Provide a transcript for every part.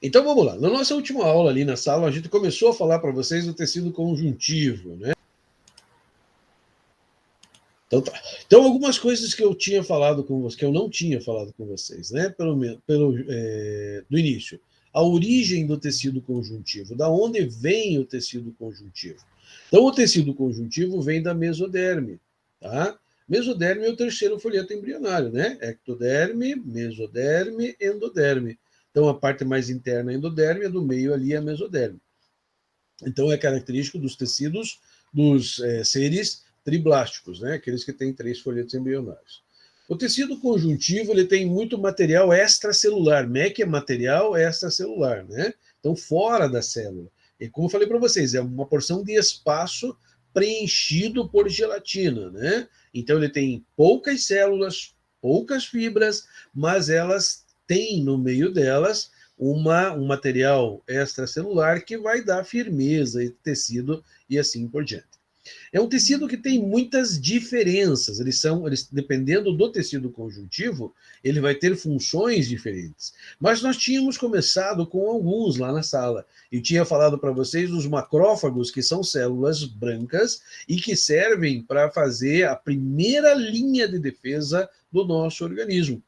Então vamos lá. Na nossa última aula ali na sala, a gente começou a falar para vocês do tecido conjuntivo, né? Então tá. Então algumas coisas que eu tinha falado com vocês, que eu não tinha falado com vocês, né? Do início. A origem do tecido conjuntivo, da onde vem o tecido conjuntivo. Então o tecido conjuntivo vem da mesoderme, tá? Mesoderme é o terceiro folheto embrionário, né? Ectoderme, mesoderme, endoderme. Então a parte mais interna é endoderme, a do meio ali é a mesoderme. Então é característico dos tecidos dos seres triblásticos, né? Aqueles que têm 3 folhetos embrionários. O tecido conjuntivo ele tem muito material extracelular. MEC é material extracelular, né? Então fora da célula. E como eu falei para vocês, é uma porção de espaço preenchido por gelatina, né? Então ele tem poucas células, poucas fibras, mas elas têm no meio delas um material extracelular que vai dar firmeza e tecido e assim por diante. É um tecido que tem muitas diferenças. Eles, dependendo do tecido conjuntivo, ele vai ter funções diferentes. Mas nós tínhamos começado com alguns lá na sala. Eu tinha falado para vocês dos macrófagos, que são células brancas e que servem para fazer a primeira linha de defesa do nosso organismo.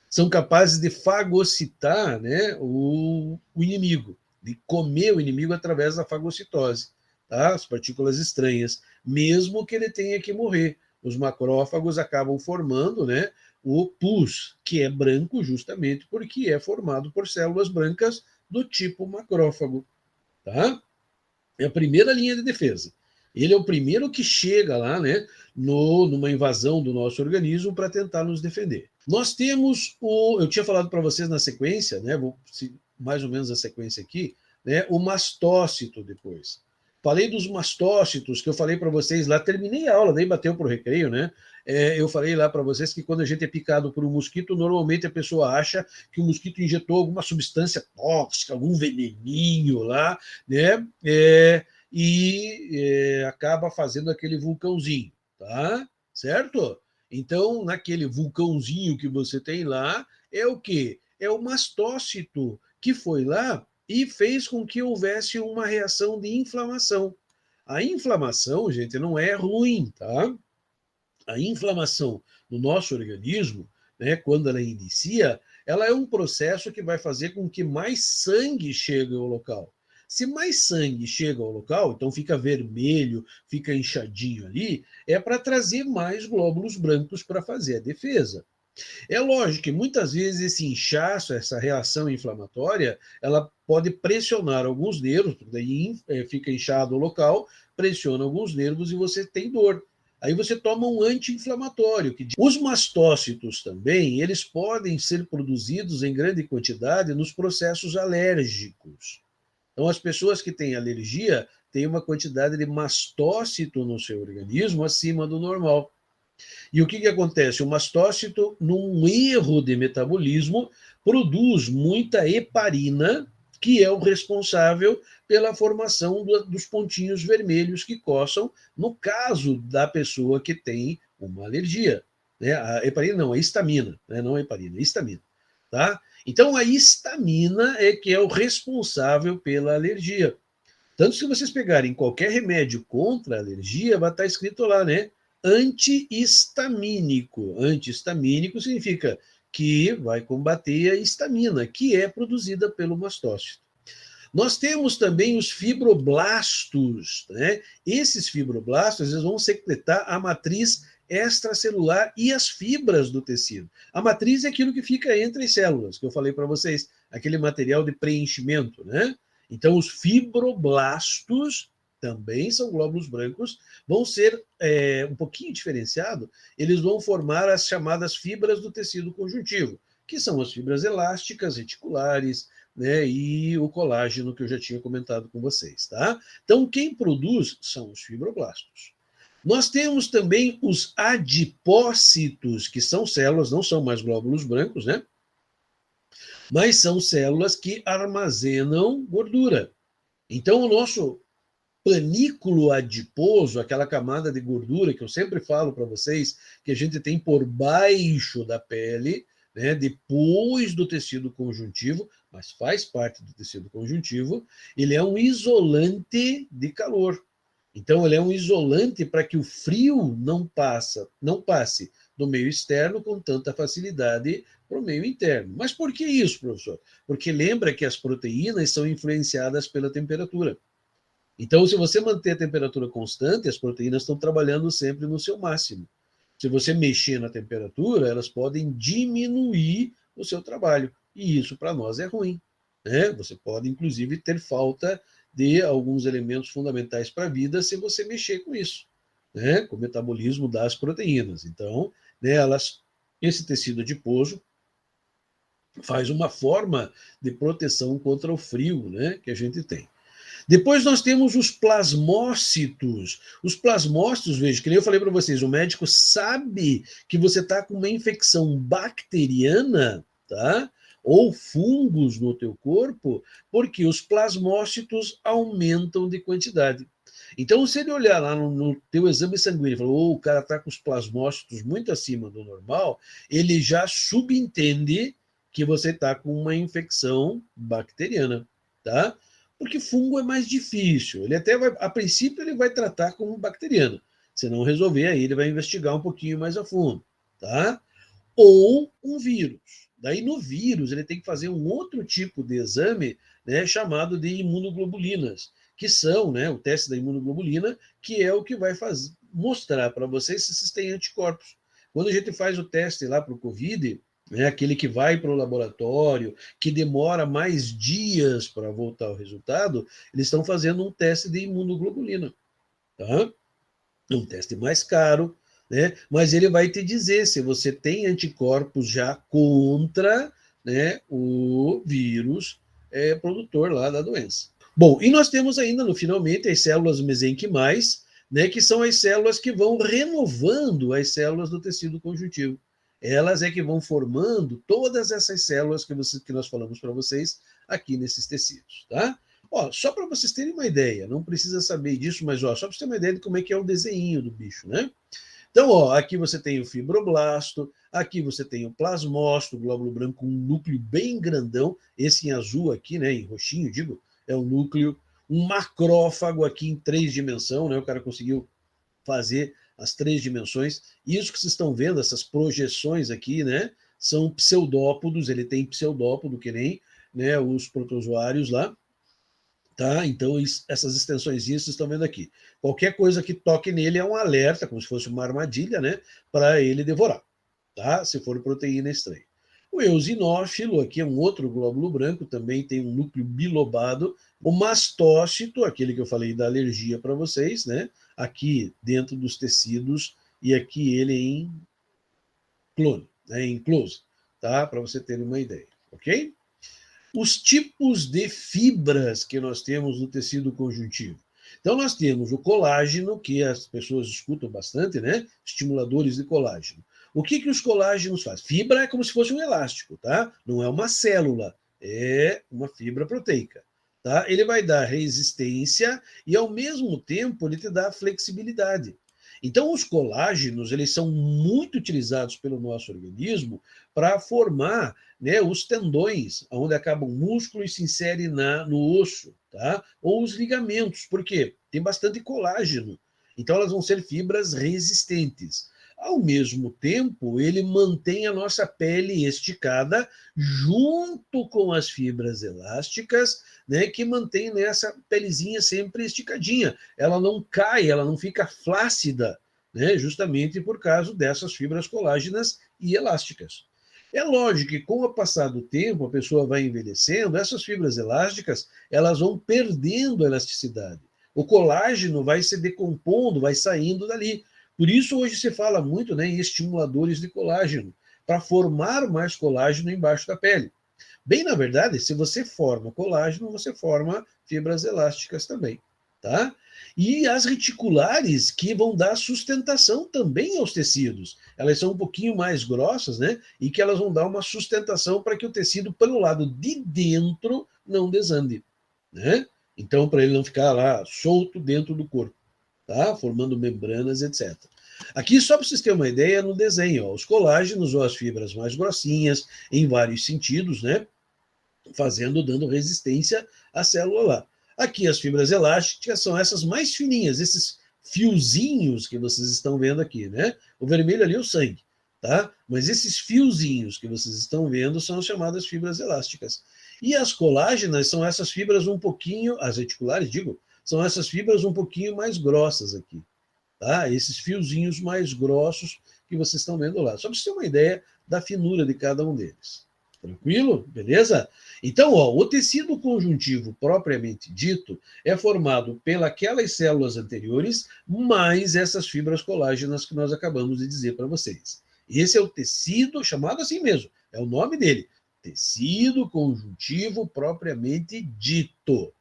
São capazes de fagocitar, né, o inimigo, de comer o inimigo através da fagocitose, tá? As partículas estranhas, mesmo que ele tenha que morrer. Os macrófagos acabam formando, né, o pus, que é branco justamente porque é formado por células brancas do tipo macrófago, tá? É a primeira linha de defesa. Ele é o primeiro que chega lá, né, numa invasão do nosso organismo para tentar nos defender. Nós temos eu tinha falado para vocês na sequência, né, mais ou menos a sequência aqui, né, o mastócito depois. Falei dos mastócitos que eu falei para vocês lá, terminei a aula, nem bateu para o recreio, né? Eu falei lá para vocês que quando a gente é picado por um mosquito, normalmente a pessoa acha que o mosquito injetou alguma substância tóxica, algum veneninho lá, né? Acaba fazendo aquele vulcãozinho, tá? Certo? Então, naquele vulcãozinho que você tem lá, é o quê? É o mastócito que foi lá e fez com que houvesse uma reação de inflamação. A inflamação, gente, não é ruim, tá? A inflamação no nosso organismo, né, quando ela inicia, ela é um processo que vai fazer com que mais sangue chegue ao local. Se mais sangue chega ao local, então fica vermelho, fica inchadinho ali, é para trazer mais glóbulos brancos para fazer a defesa. É lógico que muitas vezes esse inchaço, essa reação inflamatória, ela pode pressionar alguns nervos, daí fica inchado o local, pressiona alguns nervos e você tem dor. Aí você toma um anti-inflamatório. Os mastócitos também, eles podem ser produzidos em grande quantidade nos processos alérgicos. Então, as pessoas que têm alergia têm uma quantidade de mastócito no seu organismo acima do normal. E o que acontece? O mastócito, num erro de metabolismo, produz muita heparina, que é o responsável pela formação dos pontinhos vermelhos que coçam, no caso da pessoa que tem uma alergia. Né? A heparina não, a histamina, né? Não a heparina, a histamina. Tá? Então, a histamina é que é o responsável pela alergia. Tanto se vocês pegarem qualquer remédio contra a alergia, vai estar escrito lá, né? Antihistamínico. Antihistamínico significa que vai combater a histamina, que é produzida pelo mastócito. Nós temos também os fibroblastos, né? Esses fibroblastos eles vão secretar a matriz extracelular e as fibras do tecido. A matriz é aquilo que fica entre as células, que eu falei para vocês, aquele material de preenchimento, né? Então, os fibroblastos também são glóbulos brancos, vão ser um pouquinho diferenciado, eles vão formar as chamadas fibras do tecido conjuntivo, que são as fibras elásticas, reticulares, né, e o colágeno que eu já tinha comentado com vocês, tá? Então, quem produz são os fibroblastos. Nós temos também os adipócitos, que são células, não são mais glóbulos brancos, né? Mas são células que armazenam gordura. Então, o nosso panículo adiposo, aquela camada de gordura que eu sempre falo para vocês, que a gente tem por baixo da pele, né, depois do tecido conjuntivo, mas faz parte do tecido conjuntivo, ele é um isolante de calor. Então, ele é um isolante para que o frio não passe do meio externo com tanta facilidade para o meio interno. Mas por que isso, professor? Porque lembra que as proteínas são influenciadas pela temperatura. Então, se você manter a temperatura constante, as proteínas estão trabalhando sempre no seu máximo. Se você mexer na temperatura, elas podem diminuir o seu trabalho. E isso, para nós, é ruim, né? Você pode, inclusive, ter falta de alguns elementos fundamentais para a vida se você mexer com isso, né? Com o metabolismo das proteínas. Então, né, esse tecido adiposo faz uma forma de proteção contra o frio, né, que a gente tem. Depois nós temos os plasmócitos. Os plasmócitos, veja, que nem eu falei para vocês, o médico sabe que você está com uma infecção bacteriana, tá? Ou fungos no teu corpo, porque os plasmócitos aumentam de quantidade. Então, se ele olhar lá no teu exame sanguíneo e falar, o cara está com os plasmócitos muito acima do normal, ele já subentende que você está com uma infecção bacteriana, tá? Porque fungo é mais difícil. Ele até vai, a princípio, ele vai tratar como bacteriano. Se não resolver, aí ele vai investigar um pouquinho mais a fundo, tá? Ou um vírus. Daí, no vírus, ele tem que fazer um outro tipo de exame, né, chamado de imunoglobulinas, que são, né, o teste da imunoglobulina, que é o que vai mostrar para vocês se vocês têm anticorpos. Quando a gente faz o teste lá para o Covid, né, aquele que vai para o laboratório, que demora mais dias para voltar ao resultado, eles estão fazendo um teste de imunoglobulina, tá? Um teste mais caro, né? Mas ele vai te dizer se você tem anticorpos já contra, né, o vírus produtor lá da doença. Bom, e nós temos ainda, finalmente, as células mesenquimais, né, que são as células que vão renovando as células do tecido conjuntivo. Elas é que vão formando todas essas células que nós falamos para vocês aqui nesses tecidos, tá? Ó, só para vocês terem uma ideia, não precisa saber disso, mas ó, só para você ter uma ideia de como é que é o desenho do bicho, né? Então, ó, aqui você tem o fibroblasto, aqui você tem o plasmócito, o glóbulo branco, um núcleo bem grandão, esse em azul aqui, né, em roxinho, digo, é o núcleo, um macrófago aqui em 3 dimensões, né, o cara conseguiu fazer as 3 dimensões. Isso que vocês estão vendo, essas projeções aqui, né, são pseudópodos, ele tem pseudópodo, que nem, né, os protozoários lá, tá? Então, essas extensões vocês estão vendo aqui. Qualquer coisa que toque nele é um alerta, como se fosse uma armadilha, né, para ele devorar, tá? Se for proteína estranha. O eosinófilo, aqui é um outro glóbulo branco, também tem um núcleo bilobado. O mastócito, aquele que eu falei da alergia para vocês, né? Aqui dentro dos tecidos, e aqui ele em clone, né? Em close, tá? Para você ter uma ideia, ok? Os tipos de fibras que nós temos no tecido conjuntivo. Então, nós temos o colágeno, que as pessoas escutam bastante, né? Estimuladores de colágeno. O que os colágenos fazem? Fibra é como se fosse um elástico, tá? Não é uma célula, é uma fibra proteica, tá? Ele vai dar resistência e, ao mesmo tempo, ele te dá flexibilidade. Então, os colágenos, eles são muito utilizados pelo nosso organismo para formar, né, os tendões, onde acaba o músculo e se insere no osso, tá? Ou os ligamentos, porque tem bastante colágeno. Então, elas vão ser fibras resistentes. Ao mesmo tempo, ele mantém a nossa pele esticada junto com as fibras elásticas, né, que mantém essa pelezinha sempre esticadinha. Ela não cai, ela não fica flácida, né, justamente por causa dessas fibras colágenas e elásticas. É lógico que com o passar do tempo, a pessoa vai envelhecendo, essas fibras elásticas, elas vão perdendo a elasticidade. O colágeno vai se decompondo, vai saindo dali. Por isso, hoje se fala muito, né, em estimuladores de colágeno, para formar mais colágeno embaixo da pele. Bem, na verdade, se você forma colágeno, você forma fibras elásticas também, tá? E as reticulares, que vão dar sustentação também aos tecidos. Elas são um pouquinho mais grossas, né? E que elas vão dar uma sustentação para que o tecido, pelo lado de dentro, não desande, né? Então, para ele não ficar lá solto dentro do corpo, tá? Formando membranas, etc. Aqui, só para vocês terem uma ideia, no desenho, ó, os colágenos ou as fibras mais grossinhas, em vários sentidos, né? Dando resistência à célula lá. Aqui, as fibras elásticas são essas mais fininhas, esses fiozinhos que vocês estão vendo aqui, né? O vermelho ali é o sangue, tá? Mas esses fiozinhos que vocês estão vendo são as chamadas fibras elásticas. E as colágenas são essas fibras um pouquinho, as reticulares, digo, são essas fibras um pouquinho mais grossas aqui, tá? Esses fiozinhos mais grossos que vocês estão vendo lá. Só para você ter uma ideia da finura de cada um deles. Tranquilo? Beleza? Então, ó, o tecido conjuntivo propriamente dito é formado pelas células anteriores, mais essas fibras colágenas que nós acabamos de dizer para vocês. Esse é o tecido, chamado assim mesmo, é o nome dele, tecido conjuntivo propriamente dito.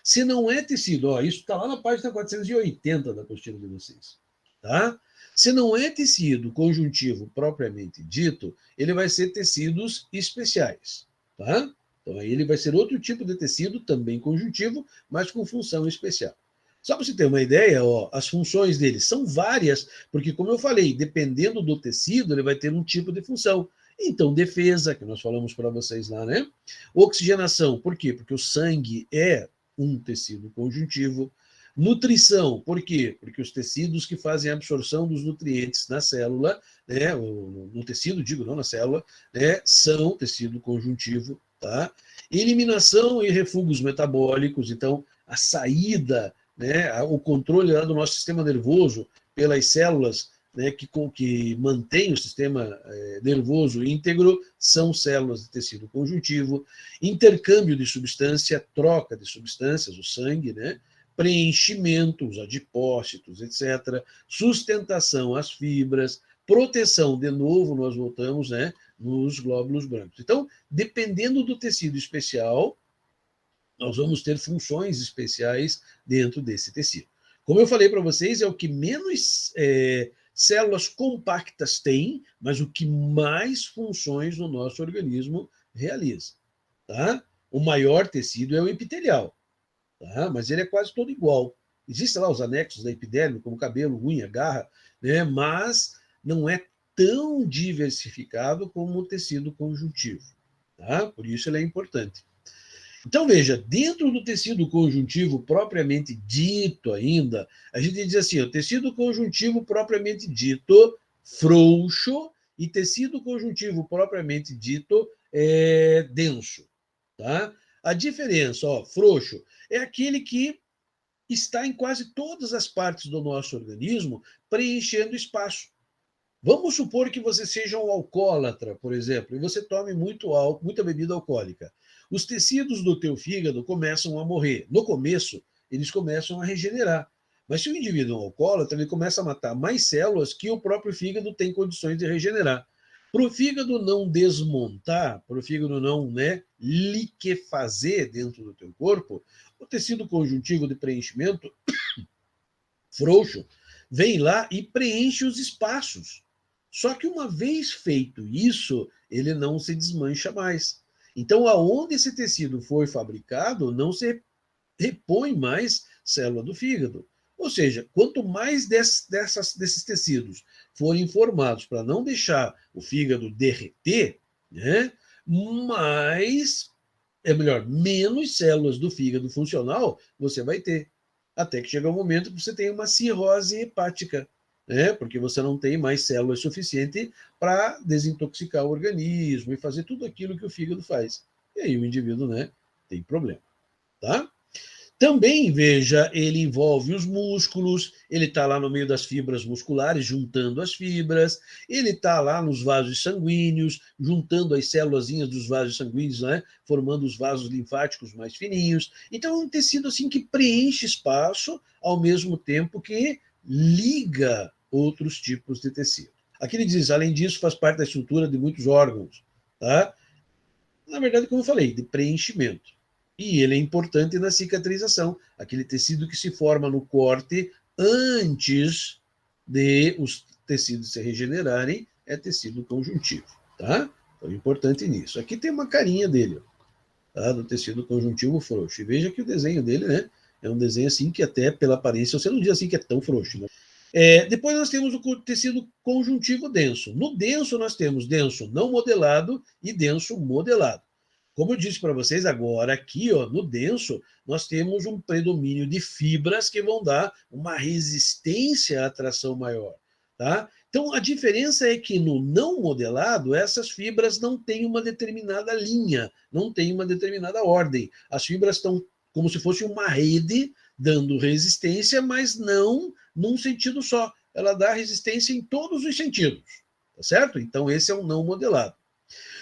Se não é tecido, ó, isso está lá na página 480 da apostila de vocês, tá? Se não é tecido conjuntivo propriamente dito, ele vai ser tecidos especiais, tá? Então aí ele vai ser outro tipo de tecido, também conjuntivo, mas com função especial. Só para você ter uma ideia, ó, as funções dele são várias, porque, como eu falei, dependendo do tecido, ele vai ter um tipo de função. Então, defesa, que nós falamos para vocês lá, né? Oxigenação, por quê? Porque o sangue é um tecido conjuntivo. Nutrição, por quê? Porque os tecidos que fazem a absorção dos nutrientes na célula, né, no tecido, digo, não na célula, né, são tecido conjuntivo, tá? Eliminação e refugos metabólicos, então, a saída, né, o controle lá do nosso sistema nervoso pelas células, né, que mantém o sistema nervoso íntegro, são células de tecido conjuntivo. Intercâmbio de substância, troca de substâncias, o sangue, né? Preenchimento, os adipócitos, etc. Sustentação, as fibras. Proteção, de novo, nós voltamos, né, nos glóbulos brancos. Então, dependendo do tecido especial, nós vamos ter funções especiais dentro desse tecido. Como eu falei para vocês, é o que menos células compactas tem, mas o que mais funções no nosso organismo realiza. Tá? O maior tecido é o epitelial, tá? Mas ele é quase todo igual. Existem lá os anexos da epiderme, como cabelo, unha, garra, né? Mas não é tão diversificado como o tecido conjuntivo. Tá? Por isso ele é importante. Então, veja, dentro do tecido conjuntivo propriamente dito ainda, a gente diz assim, o tecido conjuntivo propriamente dito, frouxo, e tecido conjuntivo propriamente dito denso. Tá? A diferença, ó, frouxo, é aquele que está em quase todas as partes do nosso organismo, preenchendo espaço. Vamos supor que você seja um alcoólatra, por exemplo, e você tome muito álcool, muita bebida alcoólica. Os tecidos do teu fígado começam a morrer. No começo, eles começam a regenerar. Mas se o indivíduo é um alcoólatra, ele começa a matar mais células que o próprio fígado tem condições de regenerar. Para o fígado não desmontar, para o fígado não, né, liquefazer dentro do teu corpo, o tecido conjuntivo de preenchimento frouxo vem lá e preenche os espaços. Só que uma vez feito isso, ele não se desmancha mais. Então, aonde esse tecido foi fabricado, não se repõe mais célula do fígado. Ou seja, quanto mais desses tecidos forem formados para não deixar o fígado derreter, né, mais, menos células do fígado funcional você vai ter. Até que chega um momento que você tem uma cirrose hepática, né? Porque você não tem mais células suficientes para desintoxicar o organismo e fazer tudo aquilo que o fígado faz. E aí o indivíduo, né, tem problema, tá? Também, veja, ele envolve os músculos, ele está lá no meio das fibras musculares, juntando as fibras, ele está lá nos vasos sanguíneos, juntando as células dos vasos sanguíneos, né, formando os vasos linfáticos mais fininhos. Então, é um tecido assim que preenche espaço, ao mesmo tempo que liga outros tipos de tecido. Aqui ele diz, além disso, faz parte da estrutura de muitos órgãos, tá? Na verdade, como eu falei, de preenchimento. E ele é importante na cicatrização, aquele tecido que se forma no corte antes de os tecidos se regenerarem, é tecido conjuntivo, tá? Então, é importante nisso. Aqui tem uma carinha dele, tá? Do tecido conjuntivo frouxo. E veja que o desenho dele, né, é um desenho assim que até pela aparência, você não diz assim que é tão frouxo, né? Depois nós temos o tecido conjuntivo denso. No denso, nós temos denso não modelado e denso modelado. Como eu disse para vocês agora, aqui ó, no denso, nós temos um predomínio de fibras que vão dar uma resistência à tração maior. Tá? Então, a diferença é que no não modelado, essas fibras não têm uma determinada linha, não têm uma determinada ordem. As fibras estão como se fosse uma rede dando resistência, mas não num sentido só. Ela dá resistência em todos os sentidos, tá certo? Então, esse é o não modelado.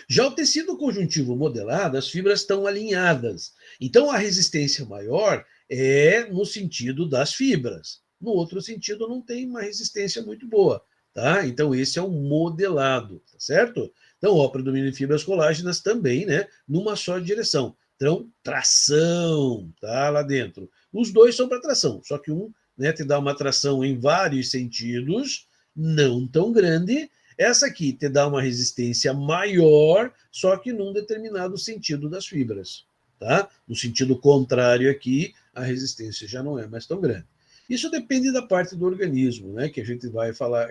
Já o tecido conjuntivo modelado, as fibras estão alinhadas. Então, a resistência maior é no sentido das fibras. No outro sentido, não tem uma resistência muito boa. Tá? Então, esse é o modelado, tá certo? Então, ó, predomínio de fibras colágenas também, né? Numa só direção. Então, tração, tá? Lá dentro. Os dois são para tração, só que um, né, te dá uma tração em vários sentidos, não tão grande. Essa aqui te dá uma resistência maior, só que num determinado sentido das fibras, tá? No sentido contrário aqui, a resistência já não é mais tão grande. Isso depende da parte do organismo, né, que a gente vai falar,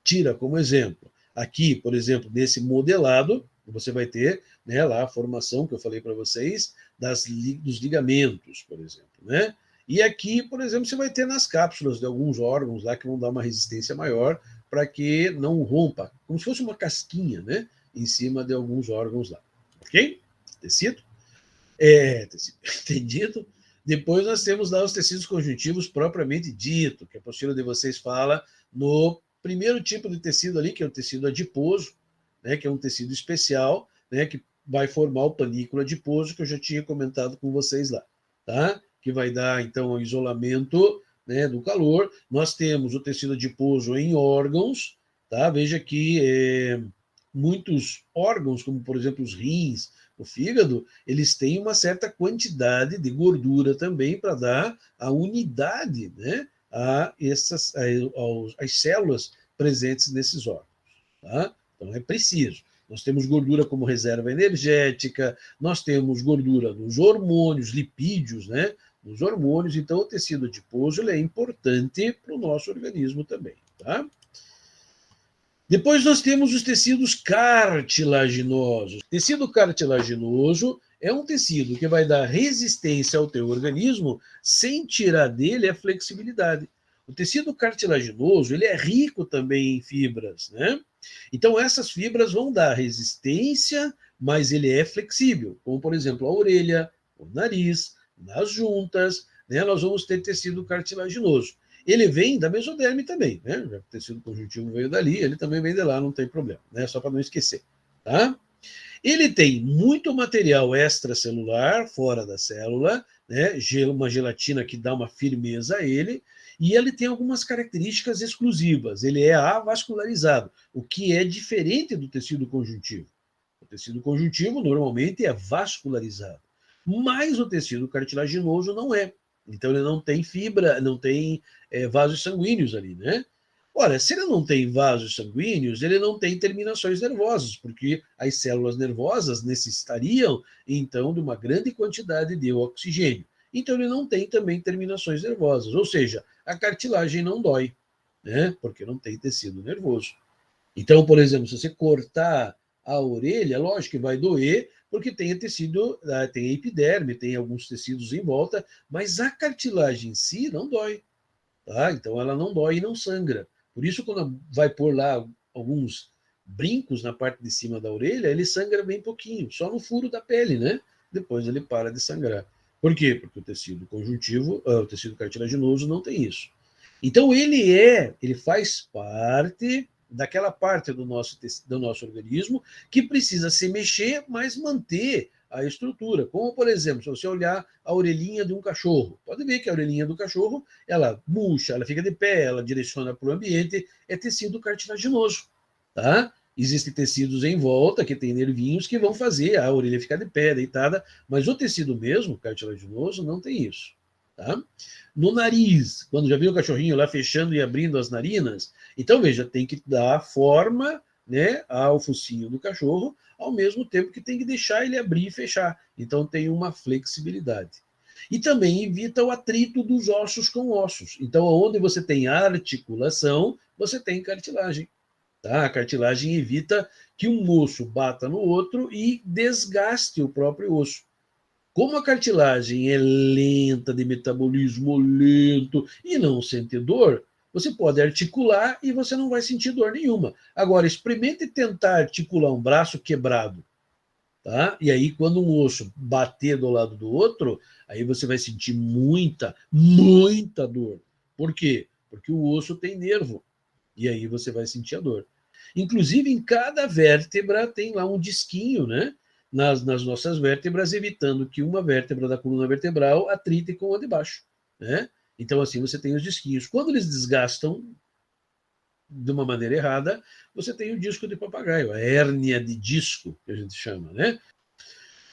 tira como exemplo. Aqui, por exemplo, nesse modelado, você vai ter, né, lá a formação que eu falei para vocês dos ligamentos, por exemplo, né? E aqui, por exemplo, você vai ter nas cápsulas de alguns órgãos lá que vão dar uma resistência maior para que não rompa, como se fosse uma casquinha, né, em cima de alguns órgãos lá. Ok? Tecido? Tecido. Entendido? Depois nós temos lá os tecidos conjuntivos propriamente dito, que a apostila de vocês fala no primeiro tipo de tecido ali, que é o tecido adiposo, né, que é um tecido especial, né, que vai formar o panículo adiposo, que eu já tinha comentado com vocês lá, tá? Que vai dar, então, o isolamento, né, do calor. Nós temos o tecido adiposo em órgãos, tá? Veja que muitos órgãos, como, por exemplo, os rins, o fígado, eles têm uma certa quantidade de gordura também para dar a unidade, né, às células presentes nesses órgãos. Tá? Então é preciso. Nós temos gordura como reserva energética, nós temos gordura nos hormônios, lipídios, né, nos hormônios. Então o tecido adiposo ele é importante para o nosso organismo também. Tá? Depois nós temos os tecidos cartilaginosos. Tecido cartilaginoso é um tecido que vai dar resistência ao teu organismo sem tirar dele a flexibilidade. O tecido cartilaginoso ele é rico também em fibras, né? Então essas fibras vão dar resistência, mas ele é flexível, como por exemplo a orelha, o nariz, nas juntas, né? Nós vamos ter tecido cartilaginoso. Ele vem da mesoderme também, né? O tecido conjuntivo veio dali, ele também vem de lá, não tem problema, né? Só para não esquecer, tá? Ele tem muito material extracelular, fora da célula, né? Uma gelatina que dá uma firmeza a ele, e ele tem algumas características exclusivas. Ele é avascularizado, o que é diferente do tecido conjuntivo. O tecido conjuntivo normalmente é vascularizado, mas o tecido cartilaginoso não é. Então ele não tem fibra, não tem vasos sanguíneos ali, né? Ora, se ele não tem vasos sanguíneos, ele não tem terminações nervosas, porque as células nervosas necessitariam, então, de uma grande quantidade de oxigênio. Então ele não tem também terminações nervosas, ou seja, a cartilagem não dói, né? Porque não tem tecido nervoso. Então, por exemplo, se você cortar a orelha, lógico que vai doer, porque tem tecido, tem a epiderme, tem alguns tecidos em volta, mas a cartilagem em si não dói. Tá? Então ela não dói e não sangra. Por isso, quando vai pôr lá alguns brincos na parte de cima da orelha, ele sangra bem pouquinho, só no furo da pele, né? Depois ele para de sangrar. Por quê? Porque o tecido conjuntivo, o tecido cartilaginoso não tem isso. Então ele faz parte daquela parte do nosso organismo que precisa se mexer, mas manter a estrutura. Como, por exemplo, se você olhar a orelhinha de um cachorro, pode ver que a orelhinha do cachorro, ela murcha, ela fica de pé, ela direciona para o ambiente, é tecido cartilaginoso, tá? Existem tecidos em volta, que tem nervinhos, que vão fazer a orelha ficar de pé, deitada, mas o tecido mesmo, cartilaginoso, não tem isso. Tá? No nariz, quando já viu o cachorrinho lá fechando e abrindo as narinas, então veja, tem que dar forma, né, ao focinho do cachorro, ao mesmo tempo que tem que deixar ele abrir e fechar. Então tem uma flexibilidade. E também evita o atrito dos ossos com ossos. Então, onde você tem articulação, você tem cartilagem. Tá? A cartilagem evita que um osso bata no outro e desgaste o próprio osso. Como a cartilagem é lenta, de metabolismo lento e não sente dor, você pode articular e você não vai sentir dor nenhuma. Agora, experimente tentar articular um braço quebrado. Tá? E aí, quando um osso bater do lado do outro, aí você vai sentir muita, muita dor. Por quê? Porque o osso tem nervo. E aí você vai sentir a dor. Inclusive, em cada vértebra tem lá um disquinho, né? Nas nossas vértebras, evitando que uma vértebra da coluna vertebral atrite com a de baixo. Né? Então, assim, você tem os disquinhos. Quando eles desgastam de uma maneira errada, você tem o disco de papagaio, a hérnia de disco, que a gente chama, né?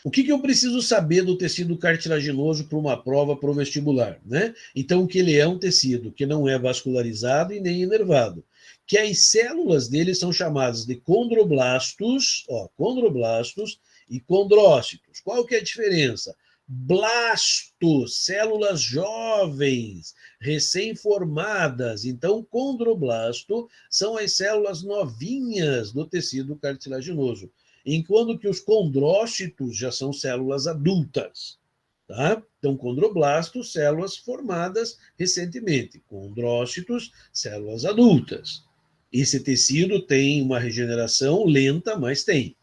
O que eu preciso saber do tecido cartilaginoso para uma prova para o vestibular? Né? Então, que ele é um tecido que não é vascularizado e nem inervado, que as células dele são chamadas de condroblastos, condroblastos e condrócitos. Qual que é a diferença? Blastos, células jovens, recém-formadas. Então, condroblasto são as células novinhas do tecido cartilaginoso, enquanto que os condrócitos já são células adultas. Tá? Então, condroblastos, células formadas recentemente. Condrócitos, células adultas. Esse tecido tem uma regeneração lenta, mas tem.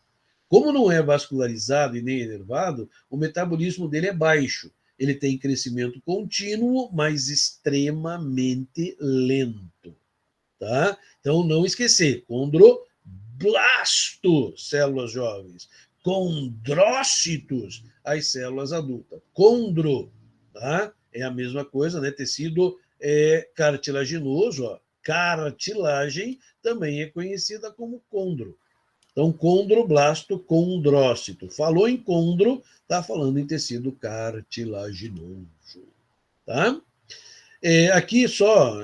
Como não é vascularizado e nem inervado, o metabolismo dele é baixo. Ele tem crescimento contínuo, mas extremamente lento. Tá? Então, não esquecer, condroblasto, células jovens. Condrócitos, as células adultas. Condro, tá? É a mesma coisa, né? Tecido cartilaginoso, ó. Cartilagem também é conhecida como condro. Então, condroblasto, condrócito. Falou em condro, está falando em tecido cartilaginoso. Tá? Aqui só,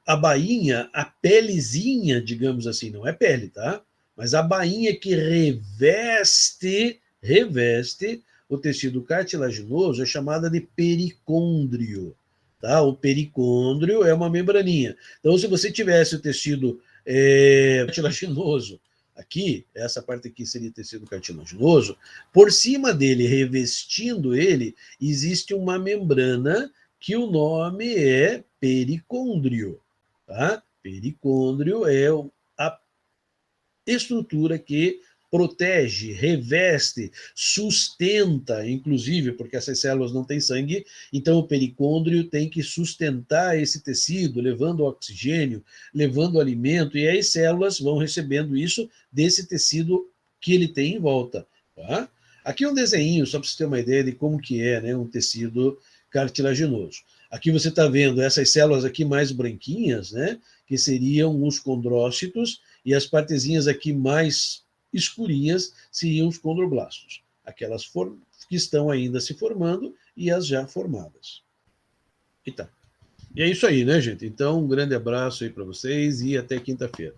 a bainha, a pelezinha, digamos assim, não é pele, tá? Mas a bainha que reveste o tecido cartilaginoso é chamada de pericôndrio. Tá? O pericôndrio é uma membraninha. Então, se você tivesse o tecido cartilaginoso aqui, essa parte aqui seria tecido cartilaginoso, por cima dele, revestindo ele, existe uma membrana que o nome é pericôndrio. Tá? Pericôndrio é a estrutura que protege, reveste, sustenta, inclusive, porque essas células não têm sangue, então o pericôndrio tem que sustentar esse tecido, levando oxigênio, levando alimento, e aí as células vão recebendo isso desse tecido que ele tem em volta. Tá? Aqui um desenho, só para você ter uma ideia de como que é, né, um tecido cartilaginoso. Aqui você está vendo essas células aqui mais branquinhas, né, que seriam os condrócitos, e as partezinhas aqui mais escurinhas seriam os condroblastos, aquelas que estão ainda se formando e as já formadas. E é isso aí, né, gente? Então, um grande abraço aí para vocês e até quinta-feira.